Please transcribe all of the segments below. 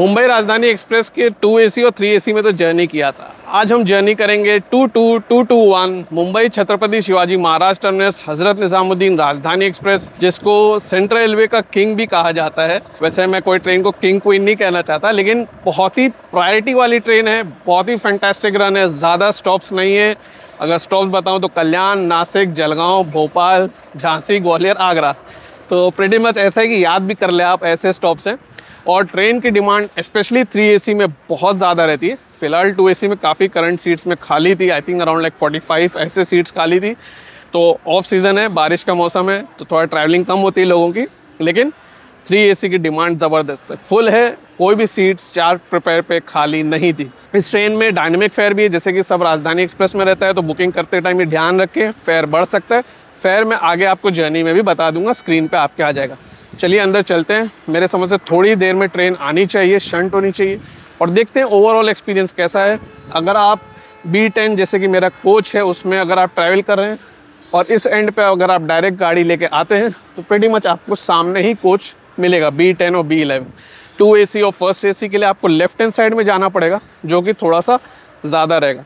Mumbai Rajdhani express के 2 AC और 3 AC में तो जर्नी किया था। आज हम जर्नी करेंगे 22221 मुंबई छत्रपति शिवाजी महाराज टर्मिनस हजरत निजामुद्दीन राजधानी एक्सप्रेस, जिसको सेंट्रल रेलवे का किंग भी कहा जाता है। वैसे मैं कोई ट्रेन को किंग क्वीन नहीं कहना चाहता, लेकिन बहुत ही प्रायोरिटी वाली ट्रेन है, बहुत ही फैंटास्टिक रन है, ज़्यादा स्टॉप्स नहीं है। अगर स्टॉप्स बताऊँ तो कल्याण, नासिक, जलगाँव, भोपाल, झांसी, ग्वालियर, आगरा। तो प्रीटी मच ऐसा है कि याद भी कर ले आप, ऐसे स्टॉप्स हैं। और ट्रेन की डिमांड स्पेशली 3 एसी में बहुत ज़्यादा रहती है। फ़िलहाल 2 एसी में काफ़ी करंट सीट्स में खाली थी, आई थिंक अराउंड लाइक 45 ऐसे सीट्स खाली थी। तो ऑफ सीज़न है, बारिश का मौसम है, तो थोड़ा ट्रैवलिंग कम होती है लोगों की, लेकिन 3 एसी की डिमांड ज़बरदस्त है, फुल है। कोई भी सीट्स 4 प्रिपेयर पे खाली नहीं थी। इस ट्रेन में डायनेमिक फेयर भी है, जैसे कि सब राजधानी एक्सप्रेस में रहता है, तो बुकिंग करते टाइम ये ध्यान रखें, फेयर बढ़ सकता है। फेयर मैं आगे आपको जर्नी में भी बता दूंगा, स्क्रीन पे आपके आ जाएगा। चलिए अंदर चलते हैं। मेरे समझ से थोड़ी देर में ट्रेन आनी चाहिए, शंट होनी चाहिए, और देखते हैं ओवरऑल एक्सपीरियंस कैसा है। अगर आप B10 जैसे कि मेरा कोच है उसमें अगर आप ट्रैवल कर रहे हैं और इस एंड पे अगर आप डायरेक्ट गाड़ी लेके आते हैं तो प्रीटी मच आपको सामने ही कोच मिलेगा, B10 और B11। 2 एसी और फर्स्ट एसी के लिए आपको लेफ्ट हैंड साइड में जाना पड़ेगा, जो कि थोड़ा सा ज़्यादा रहेगा।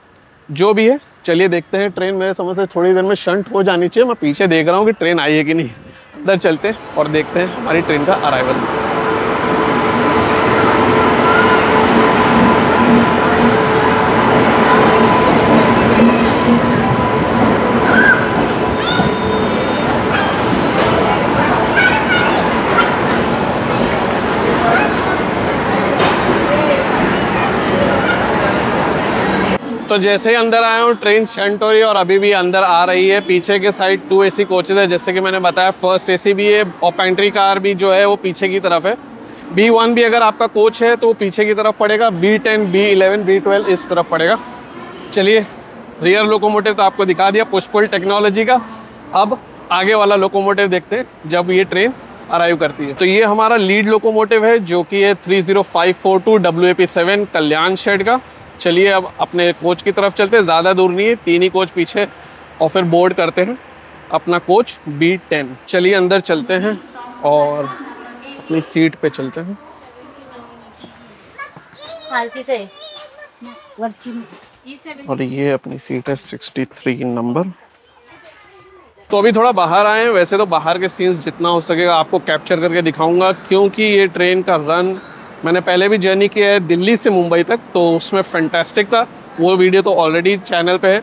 जो भी है चलिए देखते हैं। ट्रेन मेरे समझ से थोड़ी देर में शंट हो जानी चाहिए। मैं पीछे देख रहा हूँ कि ट्रेन आई है कि नहीं। अंदर चलते हैं और देखते हैं हमारी ट्रेन का अराइवल। तो जैसे ही अंदर आया हूँ ट्रेन शंट हो रही है और अभी भी अंदर आ रही है। पीछे के साइड 2 एसी कोचेज़ है, जैसे कि मैंने बताया फर्स्ट एसी भी है और पेंट्री कार भी जो है वो पीछे की तरफ है। B1 भी अगर आपका कोच है तो वो पीछे की तरफ पड़ेगा, B10, B11, B12 इस तरफ पड़ेगा। चलिए रियर लोकोमोटिव तो आपको दिखा दिया पुश पुल टेक्नोलॉजी का। अब आगे वाला लोकोमोटिव देखते हैं जब ये ट्रेन अराइव करती है। तो ये हमारा लीड लोकोमोटिव है जो कि है 30542 WAP7 कल्याण शेड का। चलिए अब अपने कोच की तरफ चलते हैं, ज़्यादा दूर नहीं है, 3 ही कोच पीछे, और फिर बोर्ड करते हैं अपना कोच B10। चलिए अंदर चलते हैं और अपनी सीट पे चलते हैं। और ये अपनी सीट है 63 नंबर। तो अभी थोड़ा बाहर आए हैं। वैसे तो बाहर के सीन्स जितना हो सकेगा आपको कैप्चर करके दिखाऊंगा, क्योंकि ये ट्रेन का रन मैंने पहले भी जर्नी किया है दिल्ली से मुंबई तक, तो उसमें फैंटास्टिक था। वो वीडियो तो ऑलरेडी चैनल पे है।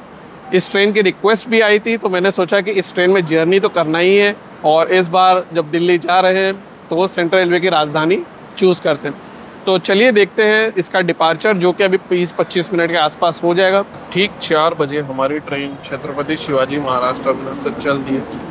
इस ट्रेन की रिक्वेस्ट भी आई थी, तो मैंने सोचा कि इस ट्रेन में जर्नी तो करना ही है, और इस बार जब दिल्ली जा रहे हैं तो वो सेंट्रल रेलवे की राजधानी चूज़ करते हैं। तो चलिए देखते हैं इसका डिपार्चर, जो कि अभी 20-25 मिनट के आसपास हो जाएगा। ठीक 4 बजे हमारी ट्रेन छत्रपति शिवाजी महाराज टर्मिनस से चल दी है।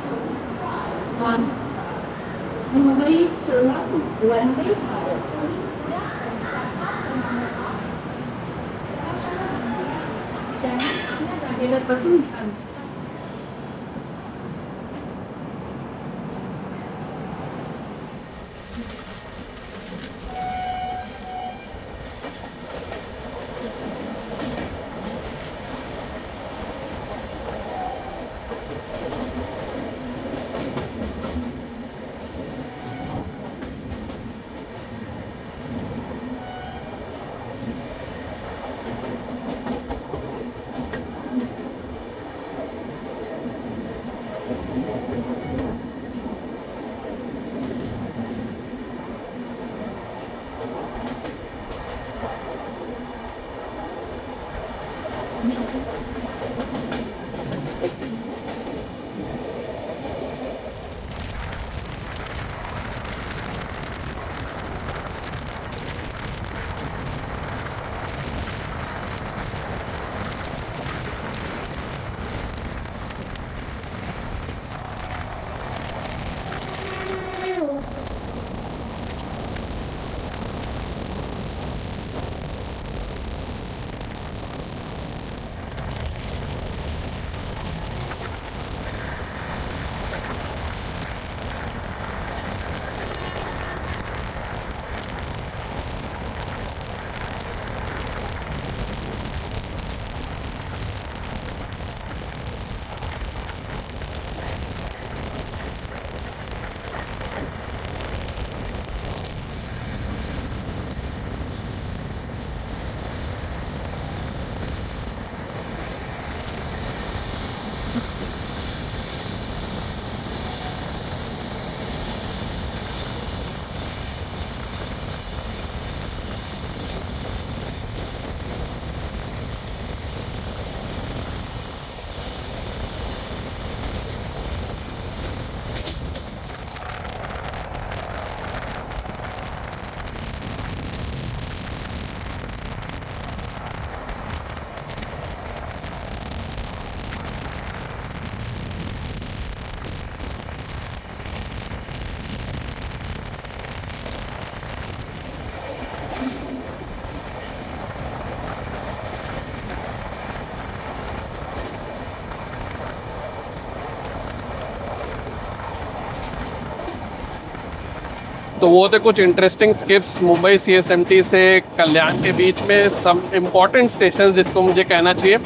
तो वो थे कुछ इंटरेस्टिंग स्किप्स मुंबई CSMT से कल्याण के बीच में, सम इम्पॉर्टेंट स्टेशन जिसको मुझे कहना चाहिए।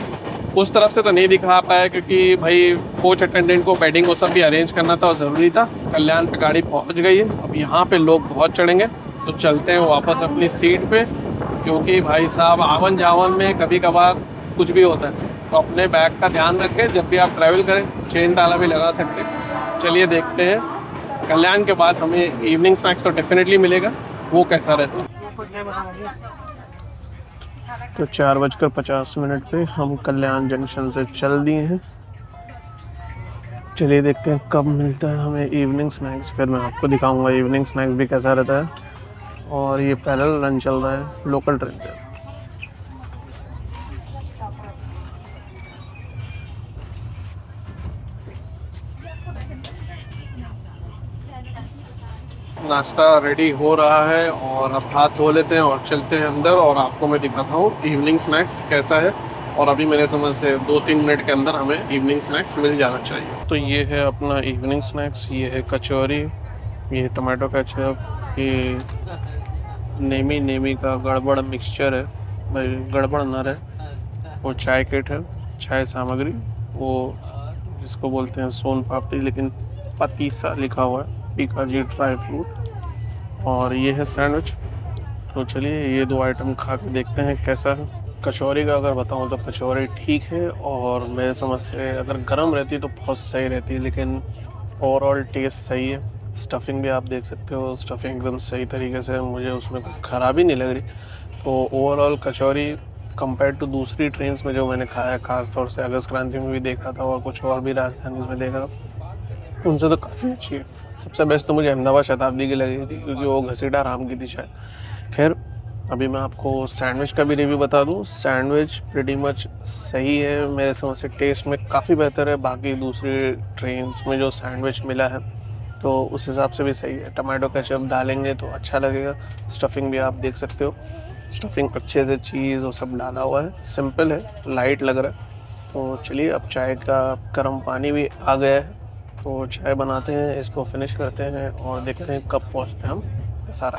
उस तरफ से तो नहीं दिखा पाया क्योंकि भाई कोच अटेंडेंट को बेडिंग वो सब भी अरेंज करना था और ज़रूरी था। कल्याण पे गाड़ी पहुंच गई है, अब यहाँ पे लोग बहुत चढ़ेंगे, तो चलते हैं वापस अपनी सीट पे, क्योंकि भाई साहब आवन जावन में कभी कभार कुछ भी होता है। तो अपने बैग का ध्यान रखें, जब भी आप ट्रैवल करें चेन ताला भी लगा सकते हैं। चलिए देखते हैं, कल्याण के बाद हमें इवनिंग स्नैक्स तो डेफिनेटली मिलेगा, वो कैसा रहता है। तो 4:50 पे हम कल्याण जंक्शन से चल दिए हैं। चलिए देखते हैं कब मिलता है हमें इवनिंग स्नैक्स, फिर मैं आपको दिखाऊंगा इवनिंग स्नैक्स भी कैसा रहता है। और ये पैरेलल रन चल रहा है लोकल ट्रेन से। नाश्ता रेडी हो रहा है और अब हाथ धो लेते हैं और चलते हैं अंदर, और आपको मैं दिखाता हूँ इवनिंग स्नैक्स कैसा है। और अभी मेरे समझ से 2-3 मिनट के अंदर हमें इवनिंग स्नैक्स मिल जाना चाहिए। तो ये है अपना इवनिंग स्नैक्स, ये है कचौरी, ये है टमाटो केचप, ये नेमी का गड़बड़ मिक्सचर है, भाई गड़बड़ न रहे। और चाय किट है, चाय सामग्री, वो जिसको बोलते हैं सोन पापड़ी लेकिन पतीसा लिखा हुआ है, पीकाजी ड्राई फ्रूट। और ये है सैंडविच। तो चलिए ये 2 आइटम खा के देखते हैं कैसा है। कचौरी का अगर बताऊं तो कचौरी ठीक है, और मेरे समझ से अगर गर्म रहती तो बहुत सही रहती है, लेकिन ओवरऑल टेस्ट सही है। स्टफिंग भी आप देख सकते हो, स्टफिंग एकदम सही तरीके से, मुझे उसमें कुछ ख़राबी नहीं लग रही। तो ओवरऑल कचौरी कंपेयर टू दूसरी ट्रेन्स में जो मैंने खाया, ख़ासतौर से अगस्त क्रांति में भी देखा था और कुछ और भी राजधानी में देखा, उनसे तो काफ़ी अच्छी है। सबसे बेस्ट तो मुझे अहमदाबाद शताब्दी की लगी थी, क्योंकि वो घसीटा राम की थी शायद। खैर अभी मैं आपको सैंडविच का भी रिव्यू बता दूं। सैंडविच प्रीटी मच सही है, मेरे समझ से टेस्ट में काफ़ी बेहतर है बाकी दूसरी ट्रेन्स में जो सैंडविच मिला है, तो उस हिसाब से भी सही है। टमाटो केचप डालेंगे तो अच्छा लगेगा। स्टफिंग भी आप देख सकते हो, स्टफिंग अच्छे से चीज़ और सब डाला हुआ है, सिंपल है, लाइट लग रहा है। तो चलिए अब चाय का गर्म पानी भी आ गया है, तो चाय बनाते हैं, इसको फिनिश करते हैं और देखते हैं कब पहुंचते हैं हम सारा।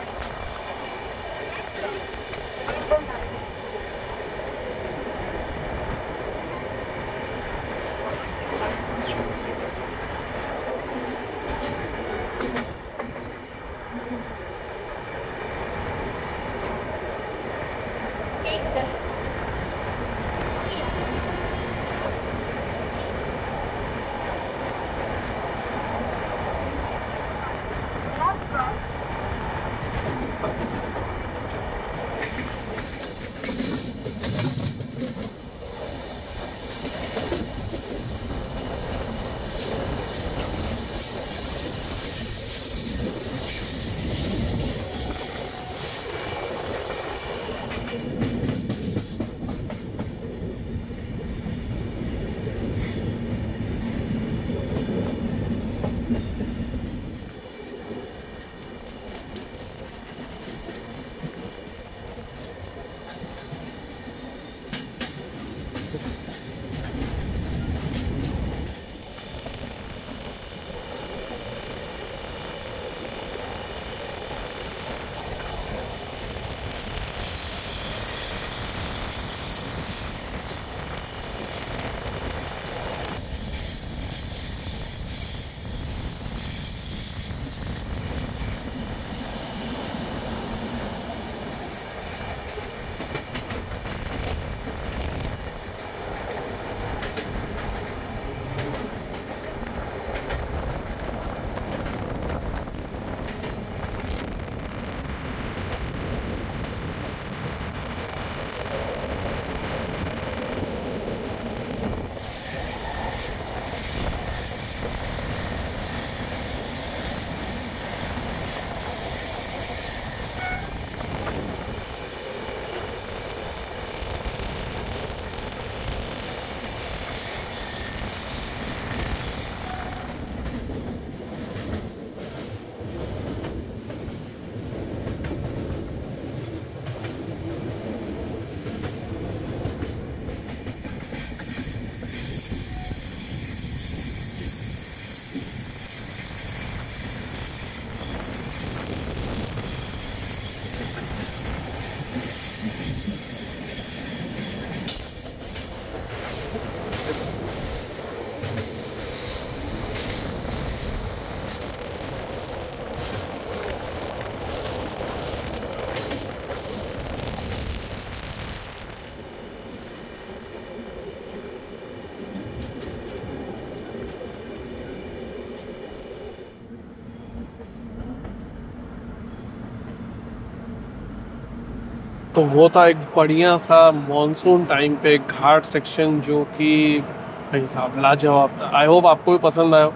तो वो था एक बढ़िया सा मॉनसून टाइम पे घाट सेक्शन जो कि भाई साहब लाजवाब था। आई होप आपको भी पसंद आया हो।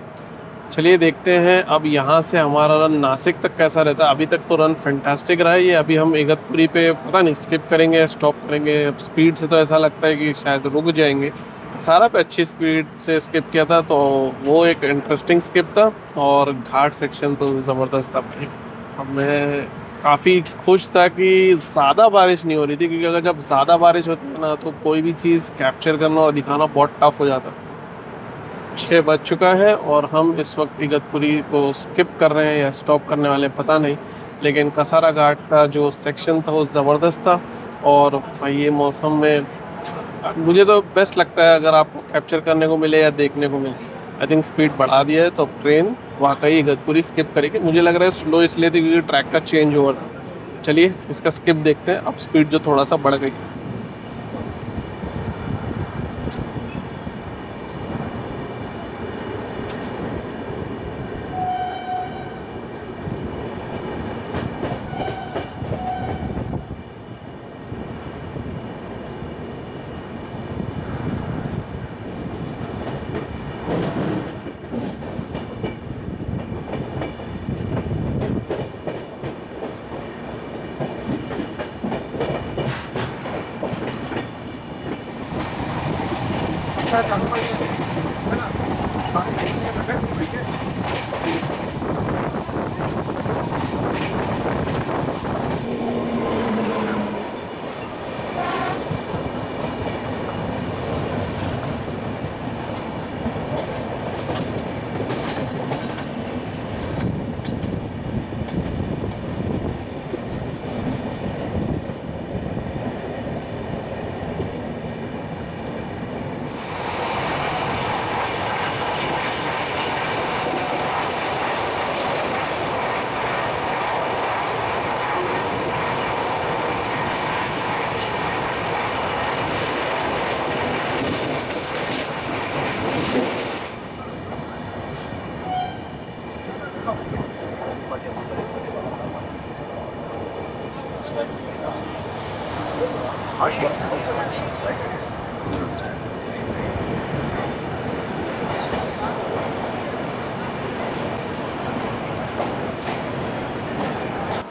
चलिए देखते हैं अब यहाँ से हमारा रन नासिक तक कैसा रहता है। अभी तक तो रन फैंटास्टिक रहा है ये। अभी हम इगतपुरी पे पता नहीं स्किप करेंगे स्टॉप करेंगे। अब स्पीड से तो ऐसा लगता है कि शायद रुक जाएंगे। सारा पे अच्छी स्पीड से स्किप किया था तो वो एक इंटरेस्टिंग स्किप था। और घाट सेक्शन तो ज़बरदस्त था भाई। अब मैं काफ़ी खुश था कि ज़्यादा बारिश नहीं हो रही थी, क्योंकि अगर जब ज़्यादा बारिश होती है ना तो कोई भी चीज़ कैप्चर करना और दिखाना बहुत टफ हो जाता। 6 बज चुका है और हम इस वक्त इगतपुरी को स्किप कर रहे हैं या स्टॉप करने वाले पता नहीं, लेकिन कसारा घाट का जो सेक्शन था वो ज़बरदस्त था। और भाई ये मौसम में मुझे तो बेस्ट लगता है अगर आपको कैप्चर करने को मिले या देखने को मिले। आई थिंक स्पीड बढ़ा दिया है तो ट्रेन वाकई इगतपुरी स्किप करेगी। मुझे लग रहा है स्लो इसलिए थी क्योंकि ट्रैक का चेंज ओवर था। चलिए इसका स्किप देखते हैं। अब स्पीड जो थोड़ा सा बढ़ गई।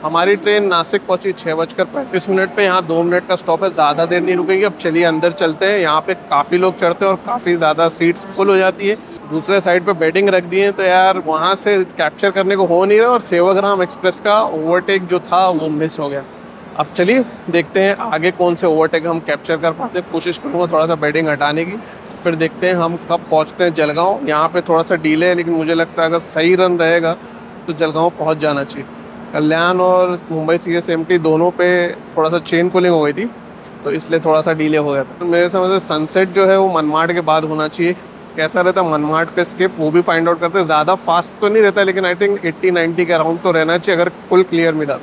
हमारी ट्रेन नासिक पहुंची 6:35 पे। यहाँ 2 मिनट का स्टॉप है, ज़्यादा देर नहीं रुकेगी। अब चलिए अंदर चलते हैं। यहाँ पे काफ़ी लोग चढ़ते हैं और काफ़ी ज़्यादा सीट्स फुल हो जाती है। दूसरे साइड पे बेडिंग रख दी है तो यार वहाँ से कैप्चर करने को हो नहीं रहा। और सेवाग्राम एक्सप्रेस का ओवरटेक जो था वो मिस हो गया। अब चलिए देखते हैं आगे कौन से ओवरटेक हम कैप्चर कर पाते हैं। कोशिश करूँगा थोड़ा सा बेडिंग हटाने की। फिर देखते हैं हम कब पहुँचते हैं जलगाँव। यहाँ पे थोड़ा सा डिले है लेकिन मुझे लगता है अगर सही रन रहेगा तो जलगाँव पहुँच जाना चाहिए। कल्याण और मुंबई CSMT दोनों पे थोड़ा सा चेन पुलिंग हो गई थी तो इसलिए थोड़ा सा डिले हो गया था। तो मेरे समझ से सनसेट जो है वो मनमाड के बाद होना चाहिए। कैसा रहता है मनमाड पे स्किप वो भी फाइंड आउट करते हैं। ज़्यादा फास्ट तो नहीं रहता लेकिन आई थिंक 80-90 के अराउंड तो रहना चाहिए अगर फुल क्लियर मिला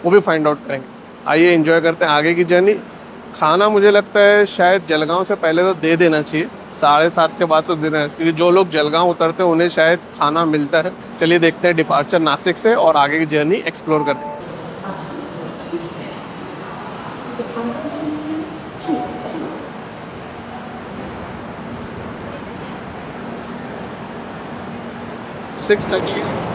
वो भी फाइंड आउट करेंगे। आइए एंजॉय करते हैं आगे की जर्नी। खाना मुझे लगता है शायद जलगांव से पहले तो दे देना चाहिए। 7:30 के बाद तो देना है क्योंकि जो लोग जलगांव उतरते हैं उन्हें शायद खाना मिलता है। चलिए देखते हैं डिपार्चर नासिक से और आगे की जर्नी एक्सप्लोर करते हैं। सिक्स 30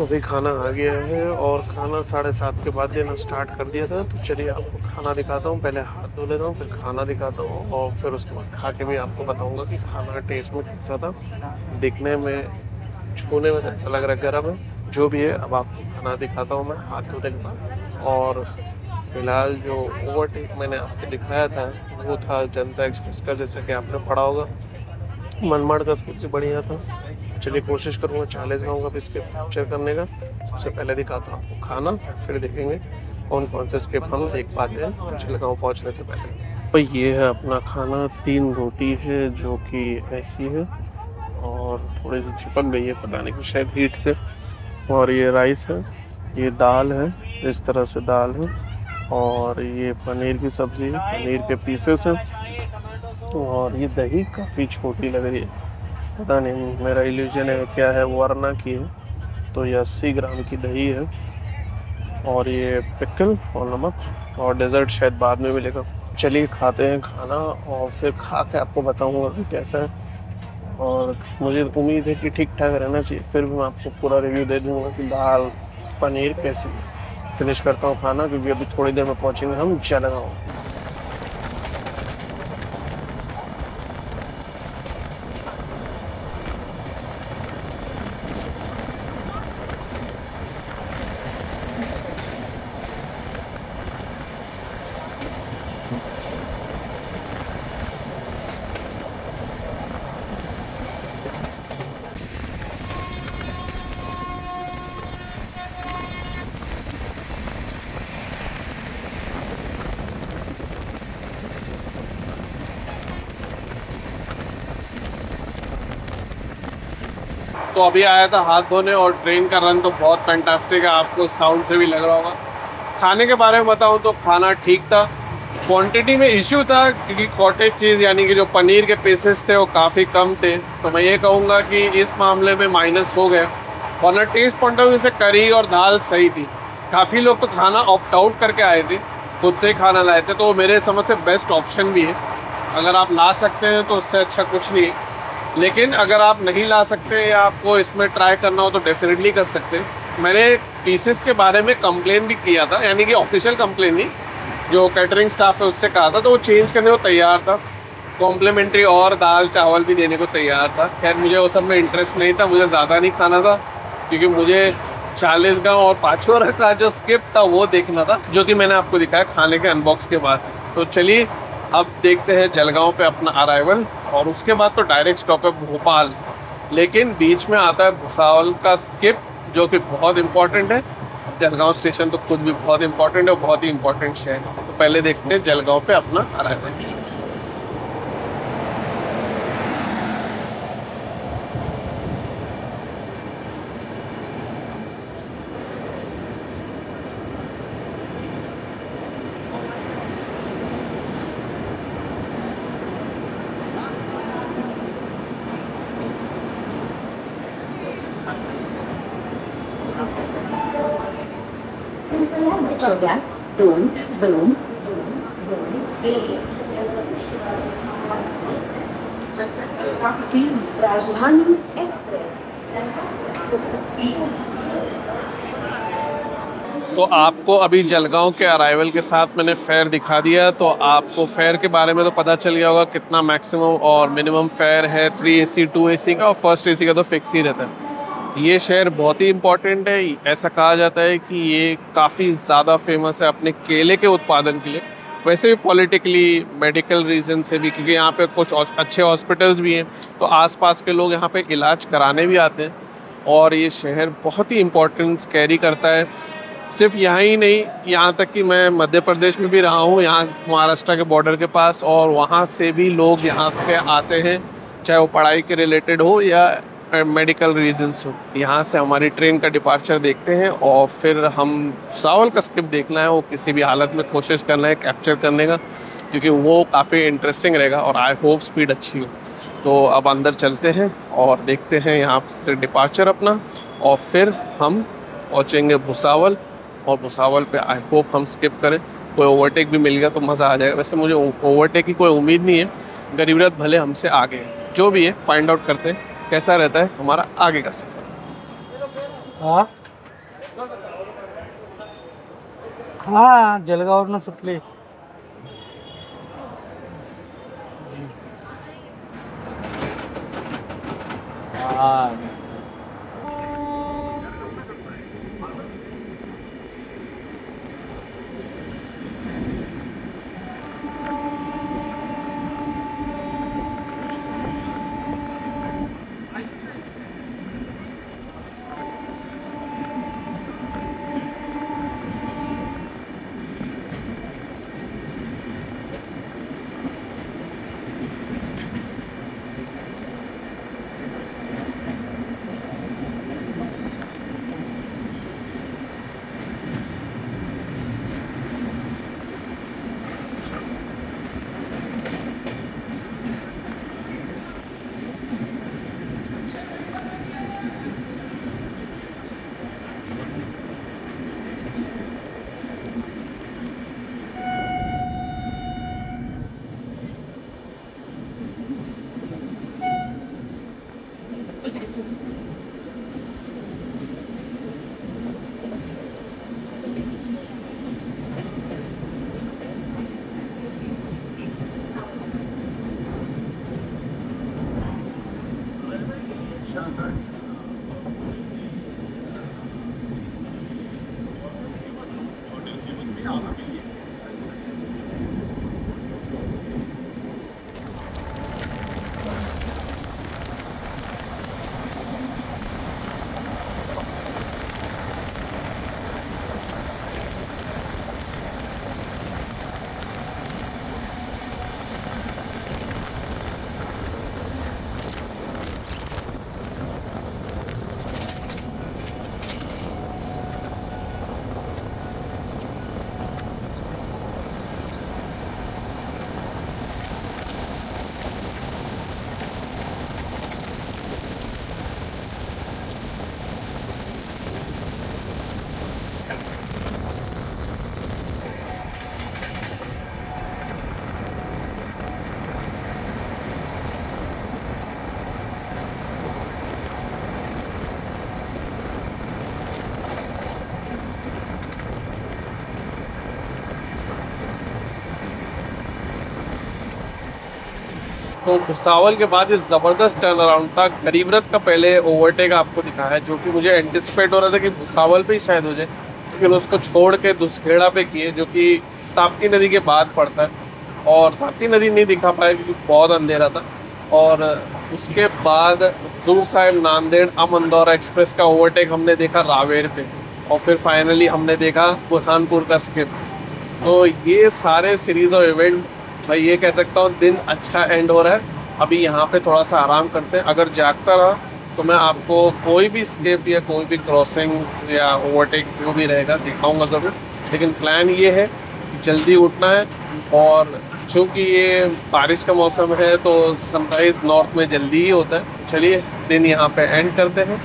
अभी खाना आ गया है और खाना 7:30 के बाद देना स्टार्ट कर दिया था। तो चलिए आपको खाना दिखाता हूँ। पहले हाथ धो लेता हूँ, फिर खाना दिखाता हूँ और फिर उसके बाद खा के भी आपको बताऊँगा कि खाना टेस्ट में कैसा था। दिखने में, छूने में ऐसा लग रहा है गर्म है, जो भी है। अब आपको खाना दिखाता हूँ मैं हाथ धोने के बाद। और फिलहाल जो ओवरटेक मैंने आपको दिखाया था वो था जनता एक्सप्रेस का, जैसा कि आपने पढ़ा होगा। मनमाड़ का सबसे बढ़िया था। चलिए कोशिश करूँगा 40 गाँव का भी स्किप कैप्चर करने का। सबसे पहले दिखाता हूँ आपको खाना, फिर देखेंगे कौन कौन से स्किप हम देख पाते हैं जलगांव पहुँचने से पहले। तो ये है अपना खाना। 3 रोटी है जो कि ऐसी है और थोड़ी सी चिपक गई है, पता नहीं कि शायद हीट से। और ये राइस है, ये दाल है, इस तरह से दाल है। और ये पनीर की सब्ज़ी है, पनीर के पीसेस हैं। और ये दही काफ़ी छोटी लग रही है, पता नहीं मेरा इल्यूजन है क्या है, वरना की है। तो ये 80 ग्राम की दही है। और ये पिकल और नमक, और डेज़र्ट शायद बाद में मिलेगा। चलिए खाते हैं खाना और फिर खा के आपको बताऊंगा कि कैसा है। और मुझे उम्मीद है कि ठीक ठाक रहना चाहिए, फिर भी मैं आपको पूरा रिव्यू दे दूंगा कि दाल पनीर कैसी है। फिनिश करता हूँ खाना क्योंकि अभी थोड़ी देर में पहुँचेंगे हम जलगांव। तो अभी आया था हाथ धोने और ट्रेन का रन तो बहुत फैंटास्टिक है, आपको साउंड से भी लग रहा होगा। खाने के बारे में बताऊं तो खाना ठीक था। क्वांटिटी में इश्यू था क्योंकि कॉटेज चीज़ यानी कि जो पनीर के पीसेस थे वो काफ़ी कम थे। तो मैं ये कहूँगा कि इस मामले में माइनस हो गया, वरना टेस्ट पॉइंट ऑफ व्यू से करी और दाल सही थी। काफ़ी लोग तो खाना ऑप्ट आउट करके आए थे, खुद से ही खाना लाए थे, तो मेरे समझ से बेस्ट ऑप्शन भी है। अगर आप ला सकते हैं तो उससे अच्छा कुछ नहीं है। लेकिन अगर आप नहीं ला सकते या आपको इसमें ट्राई करना हो तो डेफिनेटली कर सकते हैं। मैंने पीसेस के बारे में कंप्लेन भी किया था, यानी कि ऑफिशियल कंप्लेन नहीं, जो कैटरिंग स्टाफ है उससे कहा था, तो वो चेंज करने को तैयार था। कॉम्प्लीमेंट्री और दाल चावल भी देने को तैयार था। खैर मुझे वो सब में इंटरेस्ट नहीं था, मुझे ज़्यादा नहीं खाना था क्योंकि मुझे 40 गाँव और पाँचों का जो स्किप था वो देखना था, जो कि मैंने आपको दिखाया खाने के अनबॉक्स के बाद। तो चलिए अब देखते हैं जलगांव पे अपना अराइवल, और उसके बाद तो डायरेक्ट स्टॉप है भोपाल। लेकिन बीच में आता है भुसावल का स्किप, जो कि बहुत इंपॉर्टेंट है। जलगांव स्टेशन तो खुद भी बहुत इंपॉर्टेंट है, बहुत ही इंपॉर्टेंट शहर है। तो पहले देखते हैं जलगांव पे अपना अराइवल। राजधानी तो आपको अभी जलगांव के अराइवल के साथ मैंने फेयर दिखा दिया, तो आपको फेयर के बारे में तो पता चल गया होगा कितना मैक्सिमम और मिनिमम फेयर है 3 AC 2 AC का, और फर्स्ट AC का तो फिक्स ही रहता है। ये शहर बहुत ही इम्पोर्टेंट है। ऐसा कहा जाता है कि ये काफ़ी ज़्यादा फेमस है अपने केले के उत्पादन के लिए, वैसे भी पॉलिटिकली, मेडिकल रीज़न से भी, क्योंकि यहाँ पे कुछ अच्छे हॉस्पिटल्स भी हैं, तो आसपास के लोग यहाँ पे इलाज कराने भी आते हैं। और ये शहर बहुत ही इम्पोर्टेंस कैरी करता है, सिर्फ यहाँ ही नहीं, यहाँ तक कि मैं मध्य प्रदेश में भी रहा हूँ, यहाँ महाराष्ट्र के बॉर्डर के पास, और वहाँ से भी लोग यहाँ पे आते हैं, चाहे वो पढ़ाई के रिलेटेड हो या मेडिकल रीजंस हो। यहाँ से हमारी ट्रेन का डिपार्चर देखते हैं और फिर हम भुसावल का स्किप देखना है, वो किसी भी हालत में कोशिश करना है कैप्चर करने का, क्योंकि वो काफ़ी इंटरेस्टिंग रहेगा और आई होप स्पीड अच्छी हो। तो अब अंदर चलते हैं और देखते हैं यहाँ से डिपार्चर अपना, और फिर हम पहुँचेंगे भुसावल, और भुसावल पे आई होप हम स्किप करें। कोई ओवरटेक भी मिल गया तो मज़ा आ जाएगा। वैसे मुझे ओवरटेक की कोई उम्मीद नहीं है, गरीबरथ भले हमसे आगे है। जो भी है फाइंड आउट करते हैं कैसा रहता है हमारा आगे का सफ़र। हाँ हाँ जलगावरनं सुटले. हा. तो भुसावल के बाद इस ज़बरदस्त टर्न अराउंड था। गरीब रथ का पहले ओवरटेक आपको दिखा है, जो कि मुझे एंटिसिपेट हो रहा था कि भुसावल पे ही शायद हो जाए, लेकिन उसको छोड़ के दुसखेड़ा पे किए, जो कि ताप्ती नदी के बाद पड़ता है। और ताप्ती नदी नहीं दिखा पाया क्योंकि बहुत अंधेरा था। और उसके बाद हजूर साहिब नांदेड़ अमंदौरा एक्सप्रेस का ओवरटेक हमने देखा रावेर पे, और फिर फाइनली हमने देखा बुरहानपुर का स्किप। तो ये सारे सीरीज ऑफ इवेंट, भाई ये कह सकता हूँ दिन अच्छा एंड हो रहा है। अभी यहाँ पे थोड़ा सा आराम करते हैं। अगर जागता रहा तो मैं आपको कोई भी स्केप या कोई भी क्रॉसिंग्स या ओवरटेक जो भी रहेगा दिखाऊंगा ज़रूर, लेकिन प्लान ये है कि जल्दी उठना है। और चूँकि ये बारिश का मौसम है तो सनराइज़ नॉर्थ में जल्दी ही होता है। चलिए दिन यहाँ पे एंड करते हैं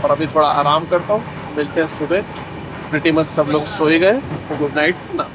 और अभी थोड़ा आराम करता हूँ। मिलते हैं सुबह। प्रिटी मच सब लोग सो ही गए, तो गुड नाइट ना।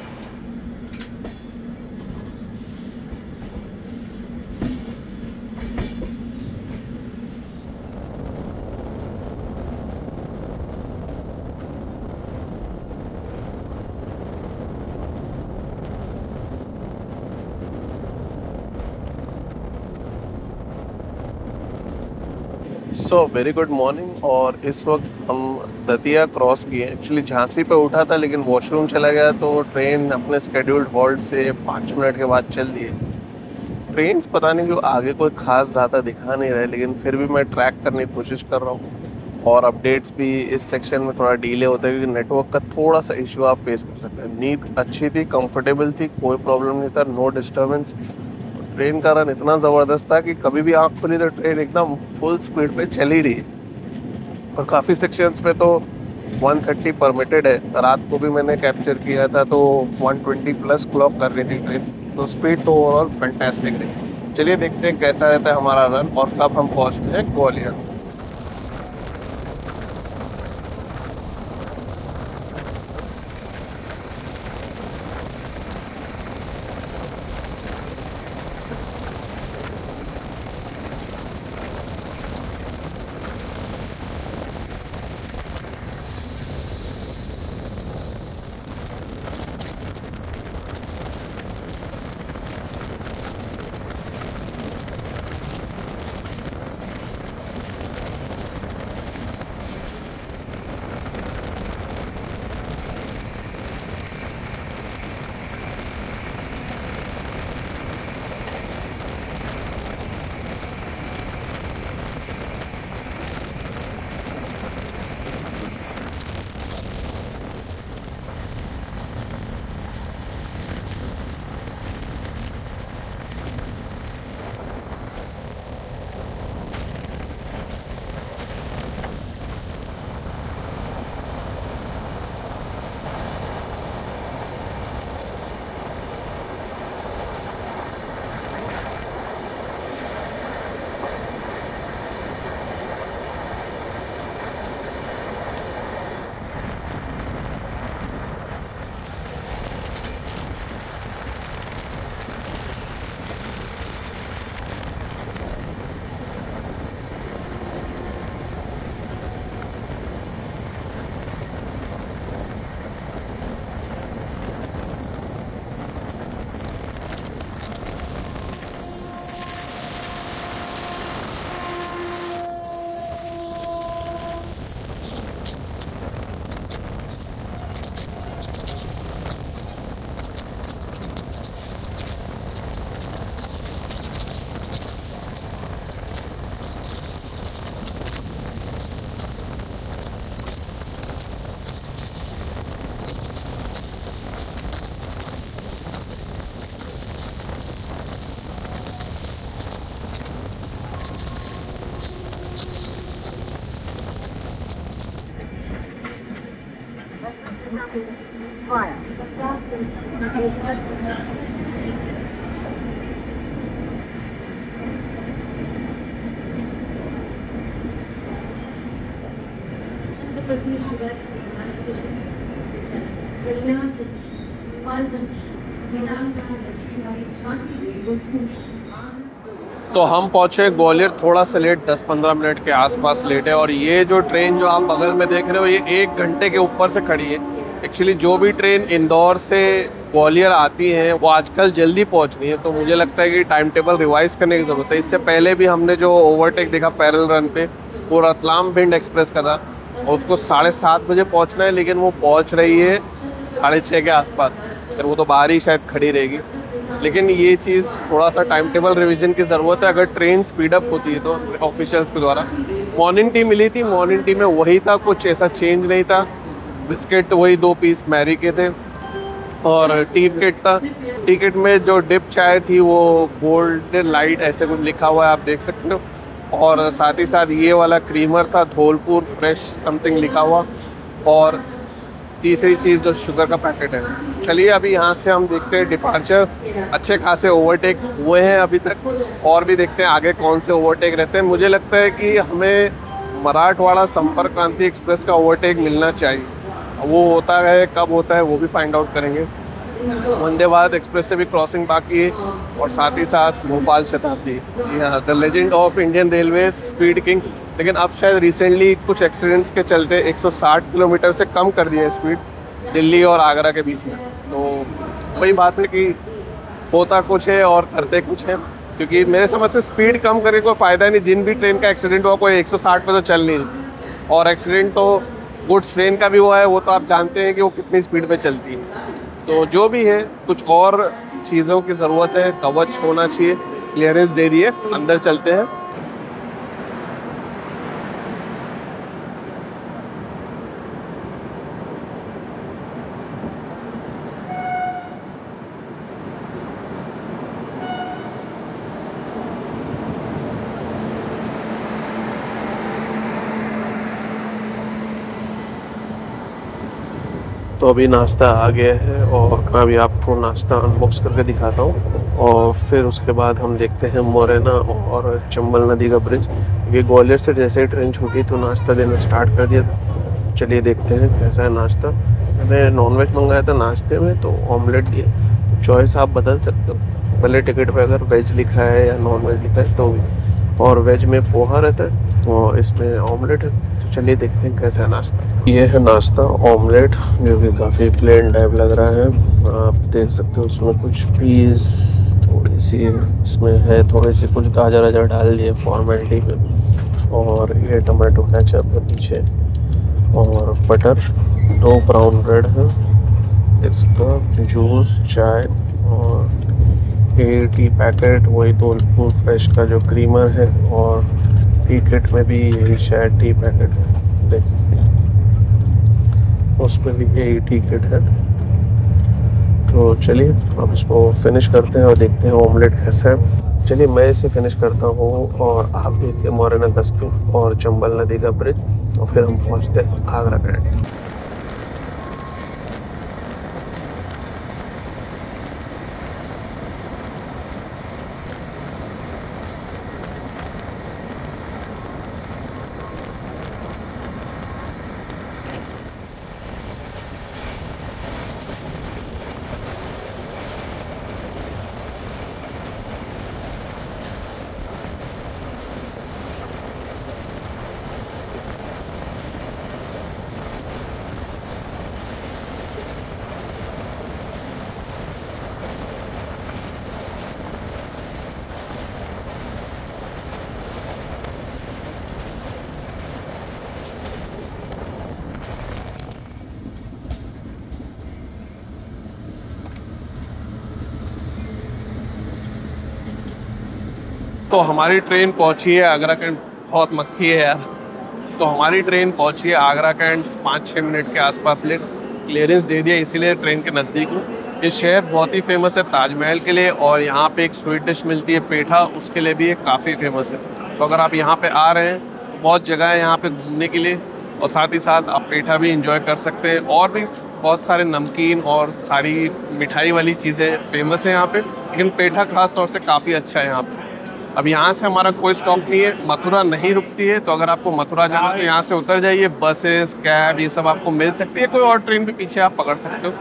So very good morning. और इस वक्त हम दतिया क्रॉस किए। एक्चुअली झांसी पे उठा था लेकिन वॉशरूम चला गया, तो ट्रेन अपने स्केड्यूल्ड हॉल्ट से 5 मिनट के बाद चल दी है। ट्रेन पता नहीं क्यों आगे कोई खास ज़्यादा दिखा नहीं रहा है, लेकिन फिर भी मैं ट्रैक करने की कोशिश कर रहा हूँ। और अपडेट्स भी इस सेक्शन में थोड़ा डिले होता है क्योंकि नेटवर्क का थोड़ा सा इशू आप फेस कर सकते हैं। नींद अच्छी थी, कंफर्टेबल थी, कोई प्रॉब्लम नहीं था, नो डिस्टर्बेंस। ट्रेन का रन इतना ज़बरदस्त था कि कभी भी आँख खुली तो ट्रेन एकदम फुल स्पीड पे चल ही रही है। और काफ़ी सेक्शंस पे तो 130 परमिटेड है। रात को भी मैंने कैप्चर किया था तो 120 प्लस क्लॉक कर रही थी ट्रेन। तो स्पीड तो ओवरऑल फैंटास्टिक रही। चलिए देखते हैं कैसा रहता है हमारा रन और कब हम पहुँचते हैं ग्वालियर। तो हम पहुँचे ग्वालियर थोड़ा सा लेट, 10-15 मिनट के आसपास लेट है। और ये जो ट्रेन जो आप बगल में देख रहे हो, ये 1 घंटे के ऊपर से खड़ी है। एक्चुअली जो भी ट्रेन इंदौर से ग्वालियर आती है वो आजकल जल्दी पहुंच रही है, तो मुझे लगता है कि टाइम टेबल रिवाइज़ करने की ज़रूरत है। इससे पहले भी हमने जो ओवरटेक देखा पैरेलल रन पे, वो रतलाम भिंड एक्सप्रेस का था और उसको 7:30 बजे पहुंचना है, लेकिन वो पहुंच रही है 6:30 के आसपास। फिर वो तो बाहर ही शायद खड़ी रहेगी। लेकिन ये चीज़ थोड़ा सा टाइम टेबल रिवीजन की ज़रूरत है अगर ट्रेन स्पीड अप होती है तो ऑफिशियल्स के द्वारा। मॉर्निंग टी मिली थी, मॉर्निंग टी में वही था, कुछ ऐसा चेंज नहीं था। बिस्किट वही 2 पीस मैरी के थे और टी किट था। टी किट में जो डिप चाय थी वो गोल्डन लाइट ऐसे कुछ लिखा हुआ है, आप देख सकते हो। और साथ ही साथ ये वाला क्रीमर था धौलपुर फ्रेश समथिंग लिखा हुआ। और तीसरी चीज़ जो शुगर का पैकेट है। चलिए अभी यहाँ से हम देखते हैं डिपार्चर। अच्छे खासे ओवरटेक हुए हैं अभी तक, और भी देखते हैं आगे कौन से ओवरटेक रहते हैं। मुझे लगता है कि हमें मराठवाड़ा संपर्क क्रांति एक्सप्रेस का ओवरटेक मिलना चाहिए। वो होता है कब होता है वो भी फाइंड आउट करेंगे। वंदे भारत एक्सप्रेस से भी क्रॉसिंग बाकी है और साथ ही साथ भोपाल शताब्दी, the legend of Indian railway speed king. लेकिन अब शायद रिसेंटली कुछ एक्सीडेंट्स के चलते 160 किलोमीटर से कम कर दिया है स्पीड दिल्ली और आगरा के बीच में। तो वही बात है कि होता कुछ है और करते कुछ है, क्योंकि मेरे समझ से स्पीड कम करने को फ़ायदा नहीं। जिन भी ट्रेन का एक्सीडेंट हुआ कोई 160 पे तो चल नहीं, और एक्सीडेंट तो गुड्स ट्रेन का भी हुआ है, वो तो आप जानते हैं कि वो कितनी स्पीड पे चलती है। तो जो भी है, कुछ और चीज़ों की ज़रूरत है, कवच होना चाहिए। क्लियरेंस दे दिए, अंदर चलते हैं। तो अभी नाश्ता आ गया है और मैं अभी आपको नाश्ता अनबॉक्स करके दिखाता हूँ, और फिर उसके बाद हम देखते हैं मोरेना और चंबल नदी का ब्रिज। ये ग्वालियर से जैसे ही ट्रेन छूटी तो नाश्ता देना स्टार्ट कर दिया था। चलिए देखते हैं कैसा है नाश्ता। मैंने नॉनवेज मंगाया था नाश्ते में, तो ऑमलेट दिए। चॉइस आप बदल सकते हो, पहले टिकट पे अगर वेज लिखा है या नॉन वेज लिखा है तो भी, और वेज में पोहा रहता है और इसमें ऑमलेट है। चलिए देखते हैं कैसा है नाश्ता। ये है नाश्ता, ऑमलेट, जो कि काफ़ी प्लेन टाइप लग रहा है। आप देख सकते हो उसमें कुछ पीस थोड़ी सी इसमें है, थोड़ी सी कुछ गाजर वाजर डाल दिए फॉर्मेलिटी में, और ये टमाटो केचप है पीछे, और बटर, 2 ब्राउन ब्रेड है, देख सकते हो, जूस, चाय, और ये टी पैकेट वही धौलपुर फ्रेश का जो क्रीमर है, और टी किट में भी यही शायद टी पैकेट है, देख सकते हैं उसमें भी यही टी किट है। तो चलिए अब इसको फिनिश करते हैं और देखते हैं ऑमलेट कैसा है। चलिए मैं इसे फिनिश करता हूँ और आप देखिए मोरेना 10 और चंबल नदी का ब्रिज, और फिर हम पहुँचते हैं आगरा कैंट। तो हमारी ट्रेन पहुंची है आगरा कैंट। बहुत मक्खी है यार। तो हमारी ट्रेन पहुंची है आगरा कैंट 5-6 मिनट के आसपास लेट। क्लियरेंस दे दिया, इसीलिए ट्रेन के नज़दीक हूँ। ये शहर बहुत ही फेमस है ताजमहल के लिए, और यहाँ पे एक स्वीट डिश मिलती है पेठा, उसके लिए भी ये काफ़ी फेमस है। तो अगर आप यहाँ पे आ रहे हैं, बहुत जगह है यहाँ पे घूमने के लिए, और साथ ही साथ आप पेठा भी इंजॉय कर सकते हैं। और भी बहुत सारे नमकीन और सारी मिठाई वाली चीज़ें फेमस हैं यहाँ पे, लेकिन पेठा खास तौर से काफ़ी अच्छा है यहाँ पे। अब यहाँ से हमारा कोई स्टॉप नहीं है, मथुरा नहीं रुकती है, तो अगर आपको मथुरा जाना है तो यहाँ से उतर जाइए। बसेस, कैब ये सब आपको मिल सकती है, कोई और ट्रेन भी पीछे आप पकड़ सकते हो।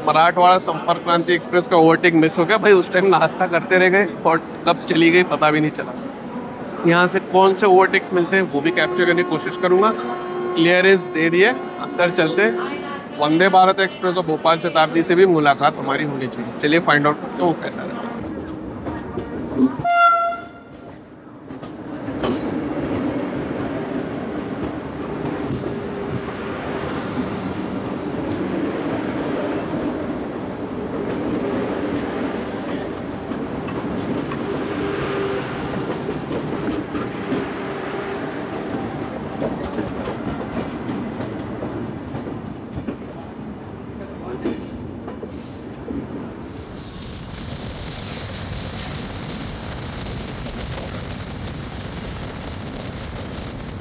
मराठवाड़ा संपर्क क्रांति एक्सप्रेस का ओवरटेक मिस हो गया भाई, उस टाइम नाश्ता करते रह गए और कब चली गई पता भी नहीं चला। यहाँ से कौन से ओवरटेक्स मिलते हैं वो भी कैप्चर करने की कोशिश करूँगा। क्लियरेंस दे दिए, अंदर चलते। वंदे भारत एक्सप्रेस और भोपाल शताब्दी से भी मुलाकात हमारी होनी चाहिए। चलिए फाइंड आउट करते हैं वो कैसा रहता है।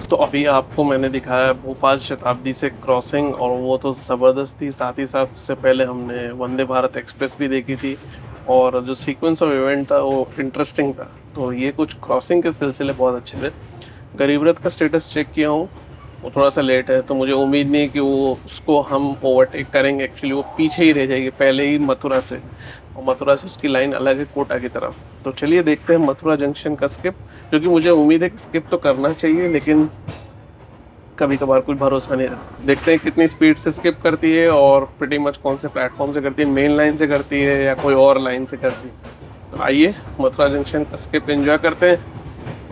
तो अभी आपको मैंने दिखाया भोपाल शताब्दी से क्रॉसिंग, और वो तो ज़बरदस्त थी। साथ ही साथ उससे पहले हमने वंदे भारत एक्सप्रेस भी देखी थी, और जो सीक्वेंस ऑफ इवेंट था वो इंटरेस्टिंग था। तो ये कुछ क्रॉसिंग के सिलसिले बहुत अच्छे थे। गरीब रथ का स्टेटस चेक किया हूँ, वो थोड़ा सा लेट है, तो मुझे उम्मीद नहीं कि वो उसको हम ओवरटेक करेंगे। एक्चुअली वो पीछे ही रह जाएगी पहले ही मथुरा से, और मथुरा से उसकी लाइन अलग है कोटा की तरफ। तो चलिए देखते हैं मथुरा जंक्शन का स्किप, क्योंकि मुझे उम्मीद है कि स्किप तो करना चाहिए, लेकिन कभी कभार कोई भरोसा नहीं रहता। देखते हैं कितनी स्पीड से स्किप करती है और प्रीटी मच कौन से प्लेटफॉर्म से करती है, मेन लाइन से करती है या कोई और लाइन से करती है। तो आइए मथुरा जंक्शन का स्किप एंजॉय करते हैं।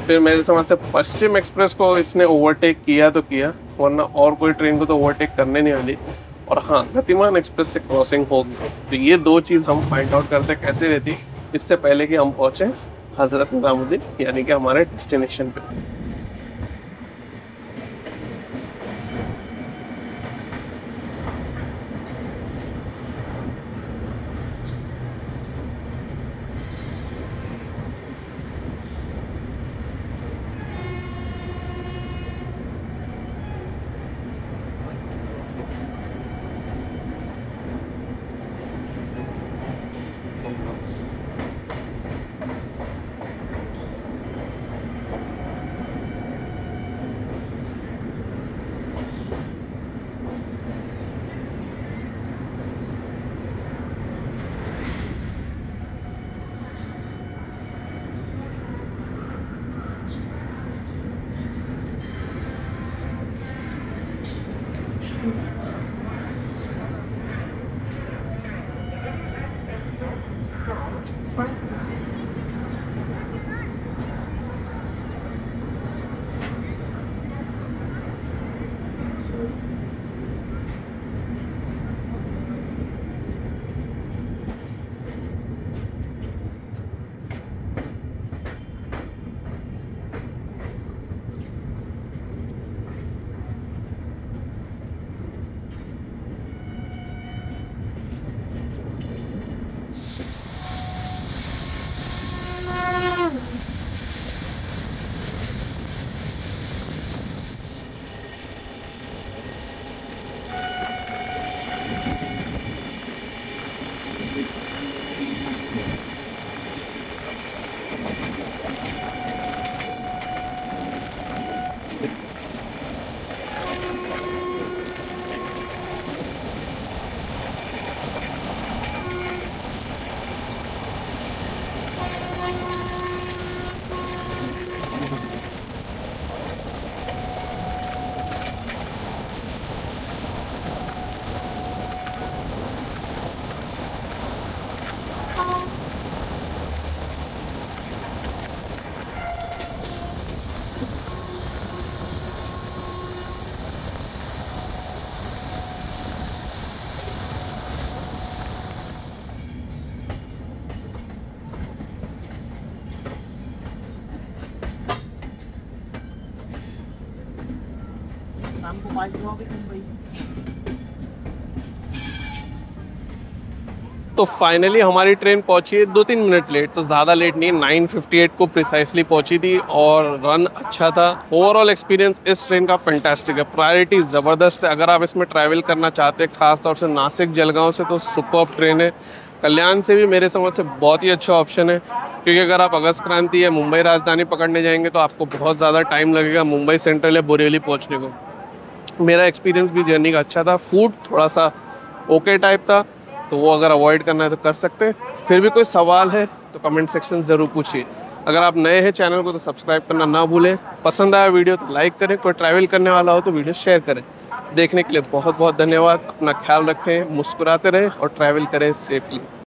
फिर मेरे समझ से पश्चिम एक्सप्रेस को इसने ओवरटेक किया तो किया, वरना और कोई ट्रेन को तो ओवरटेक करने नहीं वाली। और हाँ, गतिमान एक्सप्रेस से क्रॉसिंग होगी। तो ये दो चीज़ हम फाइंड आउट करते कैसे रहती इससे पहले कि हम पहुँचे हज़रत निज़ामुद्दीन, यानी कि हमारे डेस्टिनेशन पे। तो फाइनली हमारी ट्रेन पहुंची है 2-3 मिनट लेट, तो ज़्यादा लेट नहीं, 9:58 को प्रिसाइसली पहुंची थी और रन अच्छा था। ओवरऑल एक्सपीरियंस इस ट्रेन का फैंटास्टिक है, प्रायोरिटी ज़बरदस्त है। अगर आप इसमें ट्रैवल करना चाहते हैं खास तौर से नासिक जलगांव से, तो सुपर्ब ट्रेन है। कल्याण से भी मेरे समझ से बहुत ही अच्छा ऑप्शन है, क्योंकि अगर आप अगस्त क्रांति या मुंबई राजधानी पकड़ने जाएंगे तो आपको बहुत ज़्यादा टाइम लगेगा मुंबई सेंट्रल या बोरीवली पहुंचने को। मेरा एक्सपीरियंस भी जर्नी का अच्छा था। फूड थोड़ा सा ओके टाइप था, तो वो अगर अवॉइड करना है तो कर सकते हैं। फिर भी कोई सवाल है तो कमेंट सेक्शन ज़रूर पूछिए। अगर आप नए हैं चैनल को तो सब्सक्राइब करना ना भूलें। पसंद आया वीडियो तो लाइक करें, कोई ट्रैवल करने वाला हो तो वीडियो शेयर करें। देखने के लिए बहुत बहुत धन्यवाद। अपना ख्याल रखें, मुस्कुराते रहें और ट्रैवल करें सेफली।